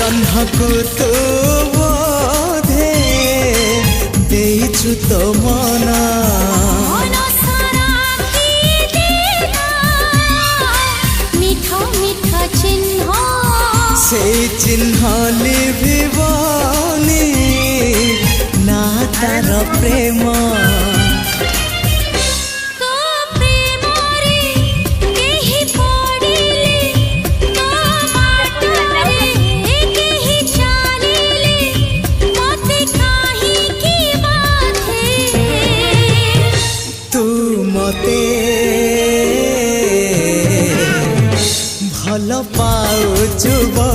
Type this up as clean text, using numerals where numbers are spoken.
जह्नकु तू बोधे देइछु तो मना से चिन्ह लिभिबनी ना तार प्रेम भल पाउछु।